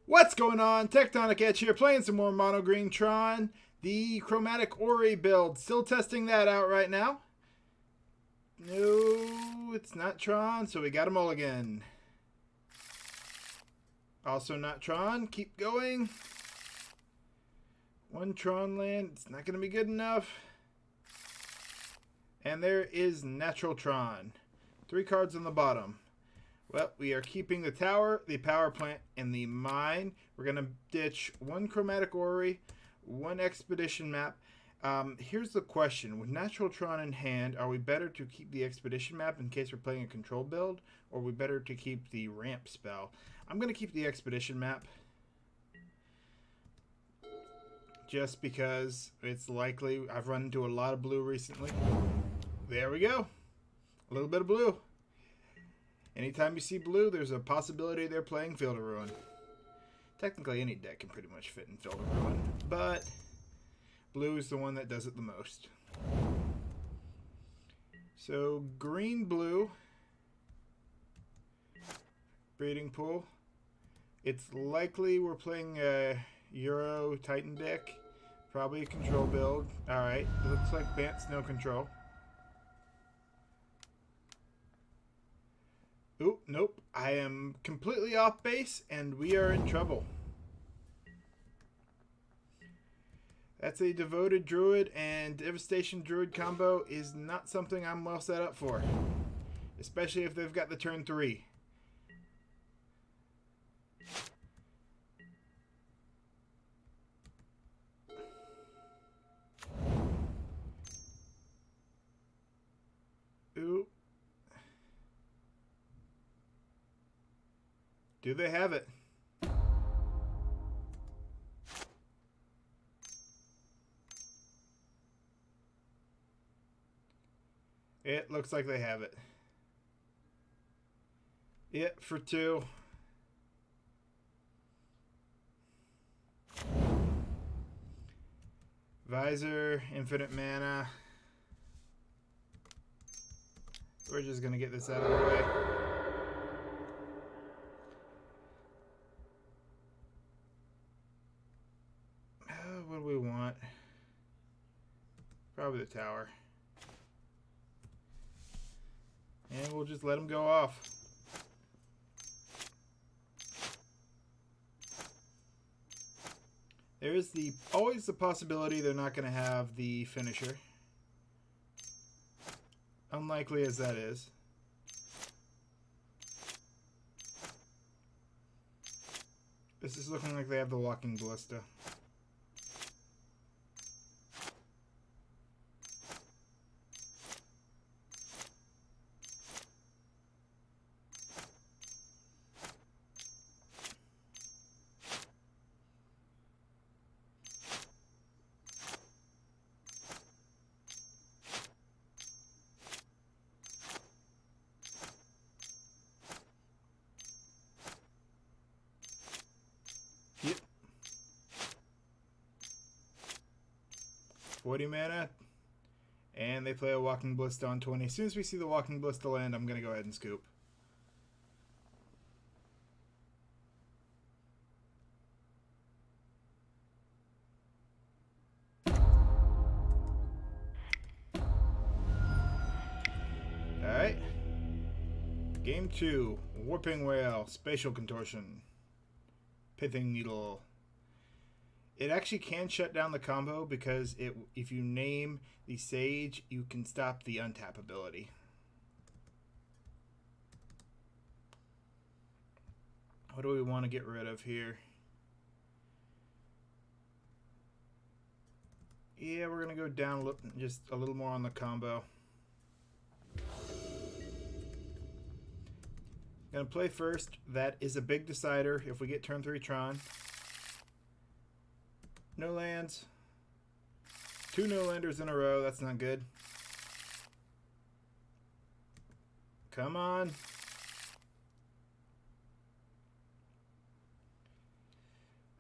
What's going on? Tectonic Edge here, playing some more Mono Green Tron. The Chromatic Ori build. Still testing that out right now. No, it's not Tron, so we got a mulligan. Also not Tron. Keep going. One Tron land. It's not going to be good enough. And there is Natural Tron. 3 cards on the bottom. Well, we are keeping the tower, the power plant, and the mine. We're going to ditch 1 Chromatic Ori, 1 Expedition map. Here's the question. With Natural Tron in hand, are we better to keep the Expedition map in case we're playing a control build, or are we better to keep the ramp spell? I'm going to keep the Expedition map, just because it's likely. I've run into a lot of blue recently. There we go. A little bit of blue. Anytime you see blue, there's a possibility they're playing Field of Ruin. Technically, any deck can pretty much fit in Field of Ruin, but blue is the one that does it the most. So, green-blue. Breeding pool. It's likely we're playing a Euro Titan deck. Probably a control build. Alright, it looks like Bant's no control. Oop, nope. I am completely off base, and we are in trouble. That's a Devoted Druid, and Devastation Druid combo is not something I'm well set up for. Especially if they've got the turn 3. Oop. Do they have it? It looks like they have it. It for 2. Visor, infinite mana. We're just going to get this out of the way. What do we want? Probably the tower. And we'll just let them go off. There is always the possibility they're not going to have the finisher. Unlikely as that is. This is looking like they have the Walking Ballista. Yep. 40 mana. And they play a Walking Ballista on 20. As soon as we see the Walking Ballista land, I'm going to go ahead and scoop. Alright. Game 2. Warping Whale. Spatial Contortion. Pithing Needle. It actually can shut down the combo because if you name the Sage, you can stop the untap ability. What do we want to get rid of here? Yeah, we're going to go down just a little more on the combo. Going to play first. That is a big decider if we get turn 3 Tron. No lands. 2 no-landers in a row. That's not good. Come on.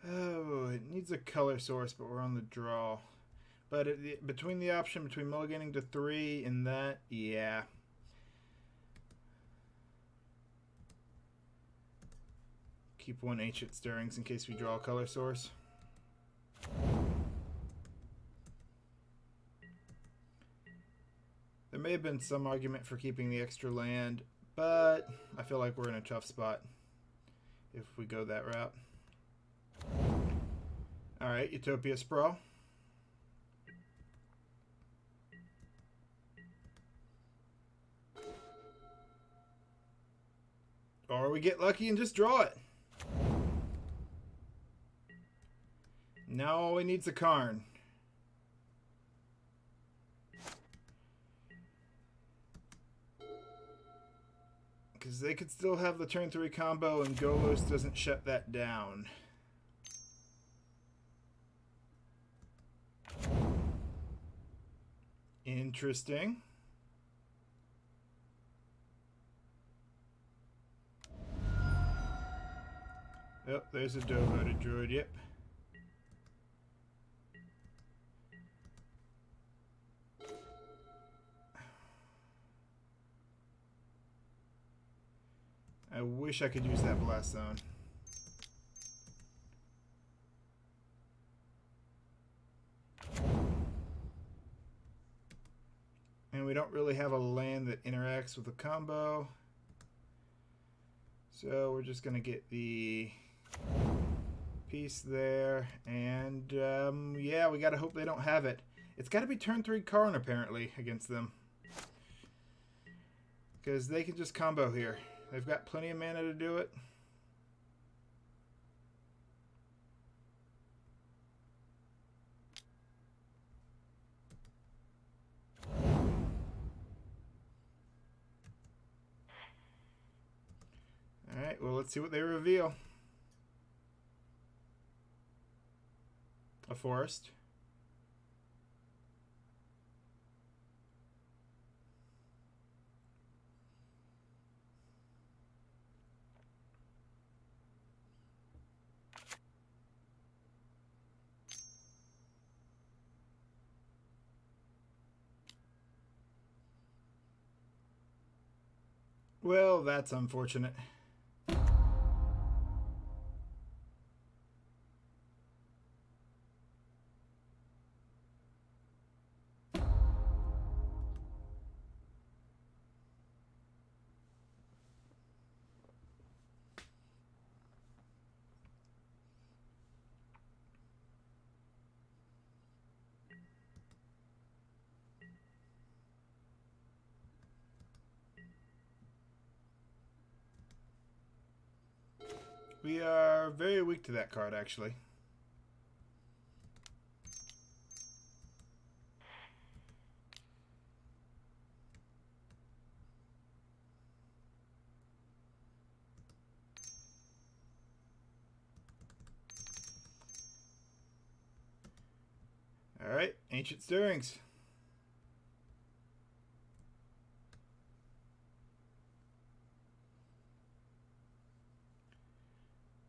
Oh, it needs a color source, but we're on the draw. But between the option between mulliganing to 3 and that, yeah. Keep one Ancient Stirrings in case we draw a color source. There may have been some argument for keeping the extra land, but I feel like we're in a tough spot if we go that route. Alright, Utopia Sprawl. Or we get lucky and just draw it. Now all we need is a Karn. Because they could still have the turn 3 combo and Golos doesn't shut that down. Interesting. Oh, there's a Devoted Druid, yep. I wish I could use that Blast Zone. And we don't really have a land that interacts with the combo. So we're just going to get the piece there. And yeah, we got to hope they don't have it. It's got to be turn 3 Karn apparently against them. Because they can just combo here. They've got plenty of mana to do it. Alright, well, let's see what they reveal. A forest. Well, that's unfortunate. We are very weak to that card, actually. Alright, Ancient Stirrings.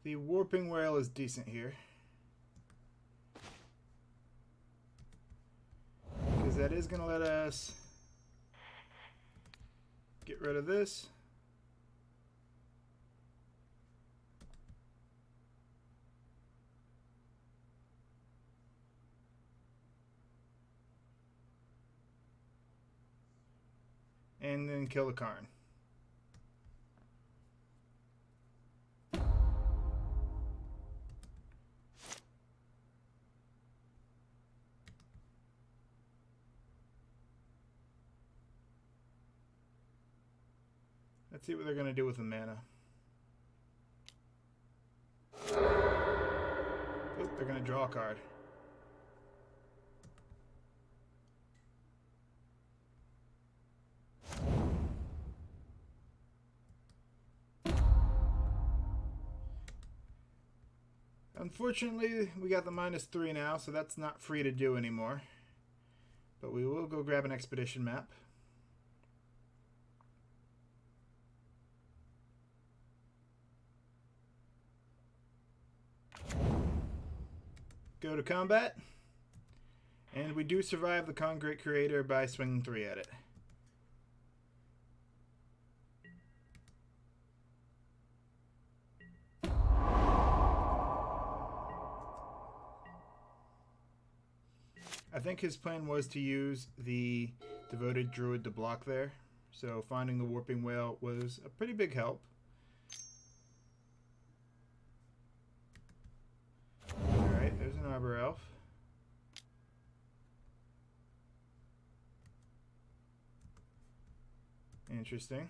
The Warping Whale is decent here. Because that is going to let us get rid of this. And then kill the Karn. Let's see what they're going to do with the mana. Oop, they're going to draw a card. Unfortunately, we got the -3 now, so that's not free to do anymore. But we will go grab an expedition map. Go to combat. And we do survive the Concrete Creator by swinging 3 at it. think his plan was to use the Devoted Druid to block there. So finding the Warping Whale was a pretty big help. Alright, there's an Arbor Elf. Interesting.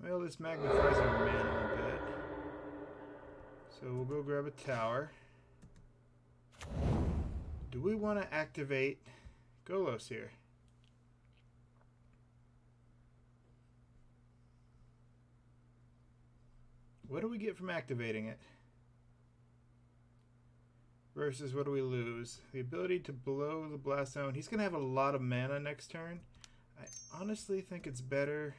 Well, this magnifies our mana a bit. So we'll go grab a tower. Do we want to activate Golos here? What do we get from activating it? Versus what do we lose? The ability to blow the blast zone. He's going to have a lot of mana next turn. I honestly think it's better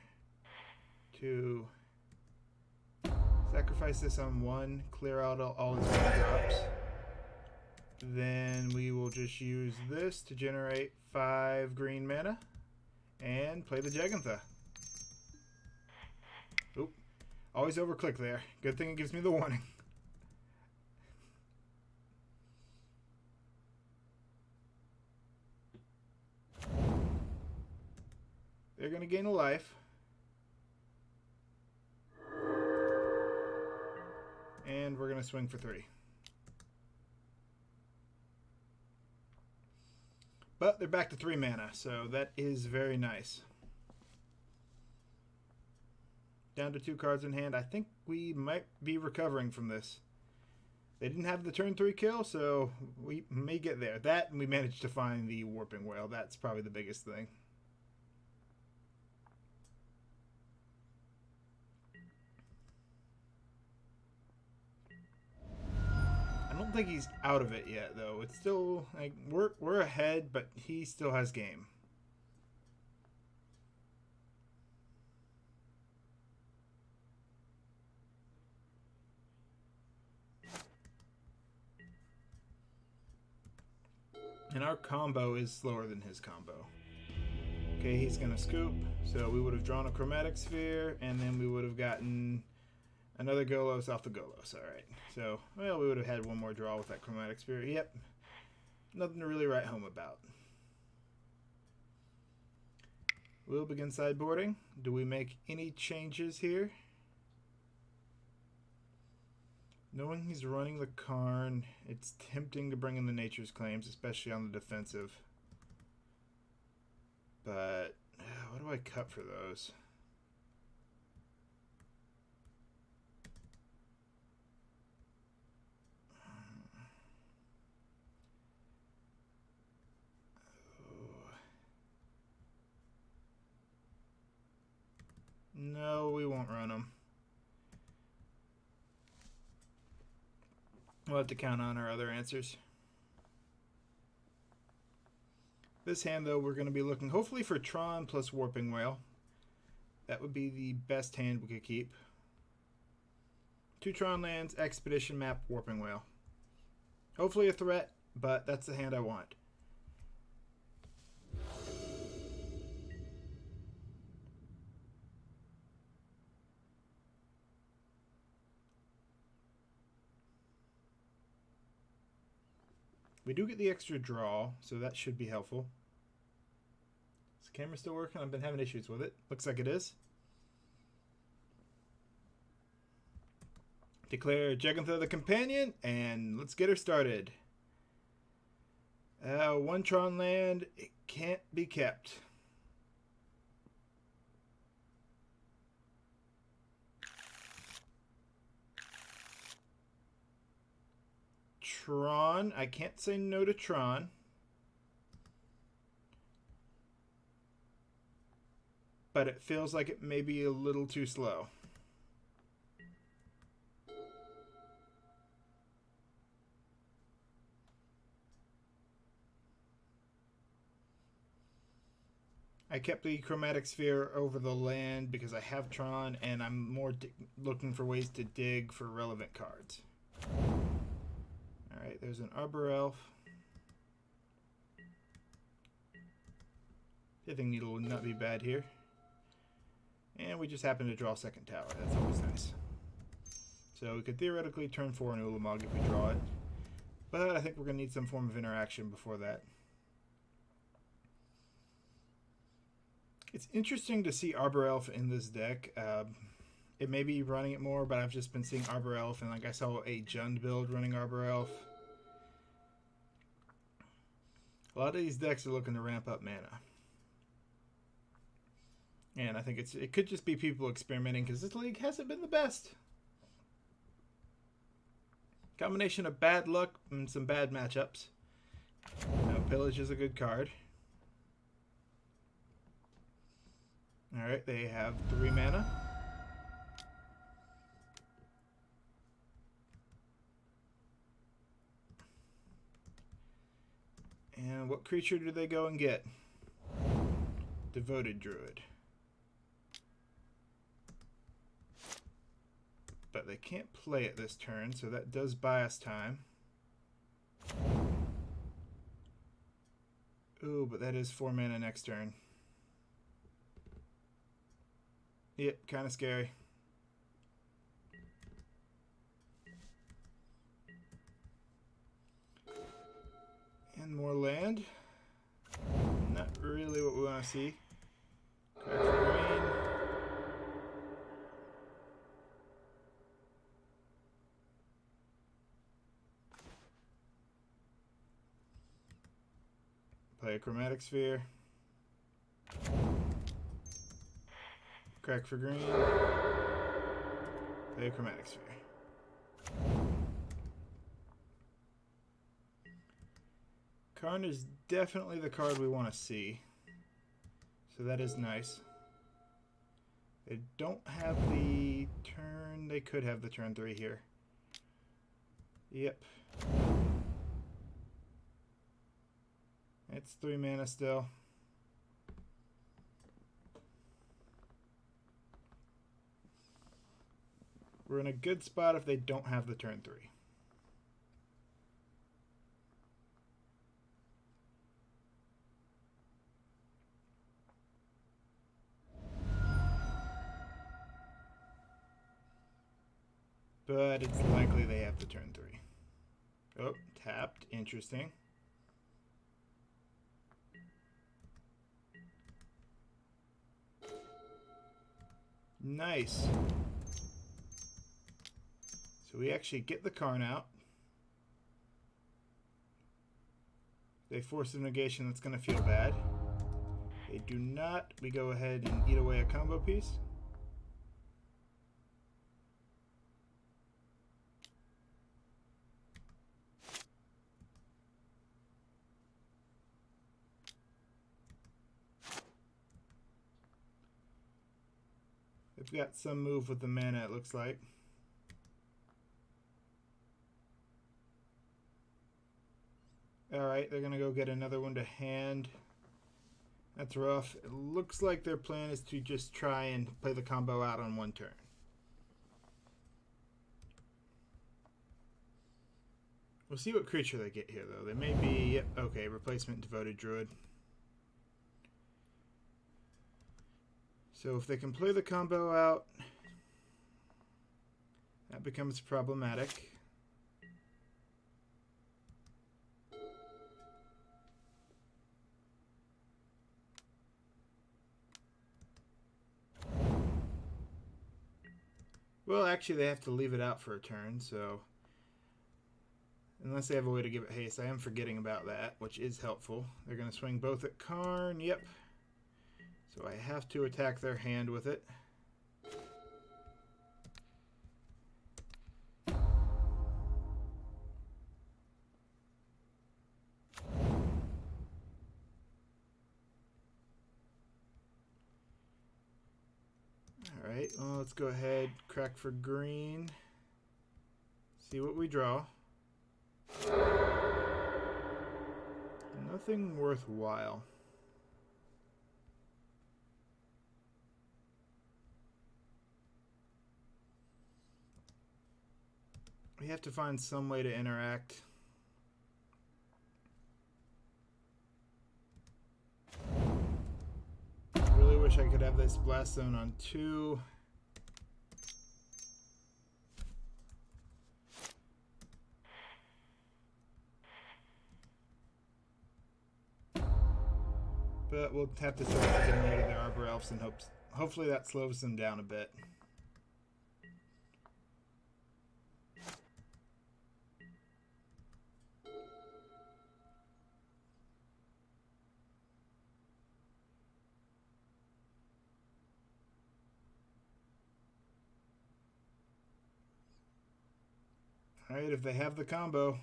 to sacrifice this on one, clear out all his mana drops. Then we will just use this to generate 5 green mana and play the Jegantha. Oop. Always overclick there. Good thing it gives me the warning. They're going to gain a life. And we're going to swing for 3. But they're back to 3 mana, so that is very nice. Down to 2 cards in hand. I think we might be recovering from this. They didn't have the turn 3 kill, so we may get there. That, and we managed to find the Warping Whale. That's probably the biggest thing. I don't think he's out of it yet, though. It's still like we're ahead, but he still has game. And our combo is slower than his combo. Okay, he's gonna scoop, so we would have drawn a Chromatic Sphere, and then we would have gotten another Golos off the Golos. Alright, so, well, we would have had one more draw with that Chromatic Sphere. Yep, nothing to really write home about. We'll begin sideboarding. Do we make any changes here? Knowing he's running the Karn, it's tempting to bring in the Nature's Claims, especially on the defensive. But, what do I cut for those? No, we won't run them. We'll have to count on our other answers. This hand, though, we're going to be looking hopefully for Tron plus Warping Whale. That would be the best hand we could keep. 2 Tron lands, Expedition Map, Warping Whale. Hopefully a threat, but that's the hand I want. We do get the extra draw, so that should be helpful. Is the camera still working? I've been having issues with it. Looks like it is. Declare Jegantha the companion, and let's get her started. 1 Tron land, it can't be kept. Tron, I can't say no to Tron. But it feels like it may be a little too slow. I kept the Chromatic Sphere over the land because I have Tron and I'm more looking for ways to dig for relevant cards. Alright, there's an Arbor Elf. Pithing Needle would not be bad here. And we just happen to draw a second tower. That's always nice. So we could theoretically turn 4 an Ulamog if we draw it. But I think we're going to need some form of interaction before that. It's interesting to see Arbor Elf in this deck. It may be running it more, but I've just been seeing Arbor Elf, and like I saw a Jund build running Arbor Elf. A lot of these decks are looking to ramp up mana. And I think it could just be people experimenting because this league hasn't been the best. Combination of bad luck and some bad matchups. Pillage is a good card. Alright, they have 3 mana. And what creature do they go and get? Devoted Druid. But they can't play it this turn, so that does buy us time. Ooh, but that is 4 mana next turn. Yep, kind of scary. And more land. Not really what we want to see. Crack for green. Play a Chromatic Sphere. Crack for green. Play a Chromatic Sphere. Karn is definitely the card we want to see. So that is nice. They don't have the turn. They could have the turn 3 here. Yep. It's 3 mana still. We're in a good spot if they don't have the turn 3. But it's likely they have the turn 3. Oh, tapped. Interesting. Nice. So we actually get the Karn out. They force a negation that's going to feel bad. They do not. We go ahead and eat away a combo piece. They've got some move with the mana, it looks like. Alright, they're going to go get another one to hand. That's rough. It looks like their plan is to just try and play the combo out on one turn. We'll see what creature they get here, though. They may be... Yep, okay, replacement Devoted Druid. So if they can play the combo out, that becomes problematic. Well, actually, they have to leave it out for a turn, so... Unless they have a way to give it haste. I am forgetting about that, which is helpful. They're going to swing both at Karn. Yep. So I have to attack their hand with it. Alright, well, let's go ahead, crack for green. See what we draw. Nothing worthwhile. We have to find some way to interact. Really wish I could have this blast zone on 2. But we'll have to try to get rid of the Arbor Elves and hopefully that slows them down a bit. Alright, if they have the combo.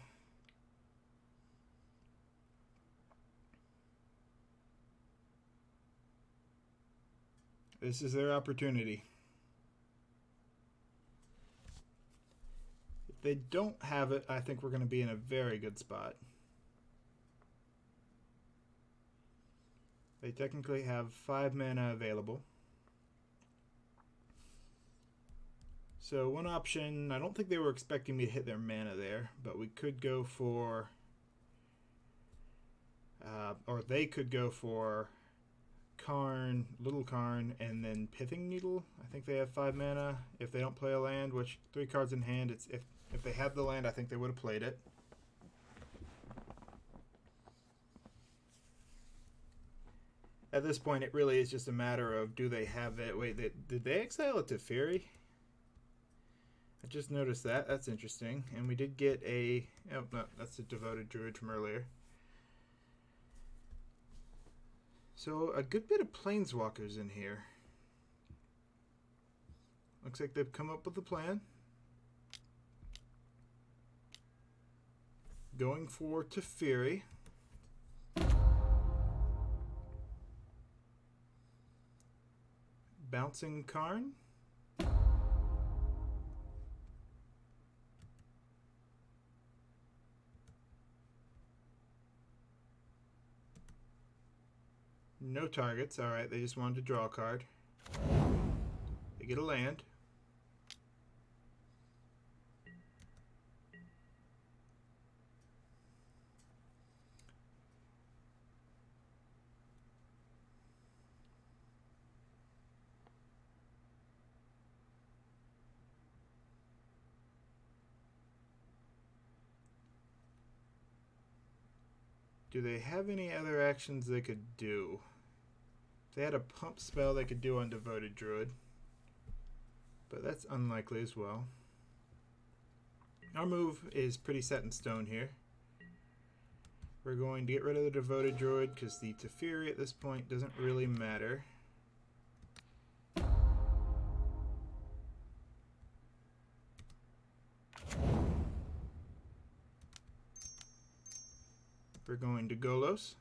This is their opportunity. If they don't have it, I think we're going to be in a very good spot. They technically have 5 mana available. So one option, I don't think they were expecting me to hit their mana there, but we could go for, or they could go for Karn, Little Karn, and then Pithing Needle. I think they have 5 mana if they don't play a land, which 3 cards in hand, it's if they had the land, I think they would have played it. At this point, it really is just a matter of, do they have it? Wait, did they exile it to Fury? I just noticed that. That's interesting. And we did get a... Oh, no, that's a Devoted Druid from earlier. So, a good bit of Planeswalkers in here. Looks like they've come up with a plan. Going for Teferi. Bouncing Karn. No targets. Alright, they just wanted to draw a card. They get a land. Do they have any other actions they could do? If they had a pump spell they could do on Devoted Druid. But that's unlikely as well. Our move is pretty set in stone here. We're going to get rid of the Devoted Druid because the Teferi at this point doesn't really matter. We're going to Golos.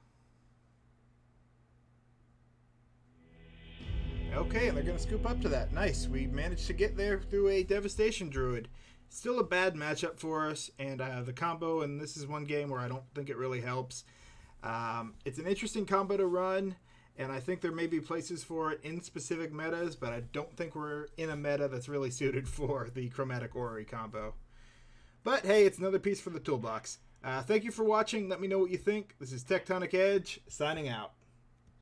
Okay, and they're going to scoop up to that. Nice. We managed to get there through a Devastation Druid. Still a bad matchup for us, and the combo, and this is one game where I don't think it really helps. It's an interesting combo to run, and I think there may be places for it in specific metas, but I don't think we're in a meta that's really suited for the Chromatic Orrery combo. But hey, it's another piece for the toolbox. Thank you for watching. Let me know what you think. This is Tectonic Edge, signing out.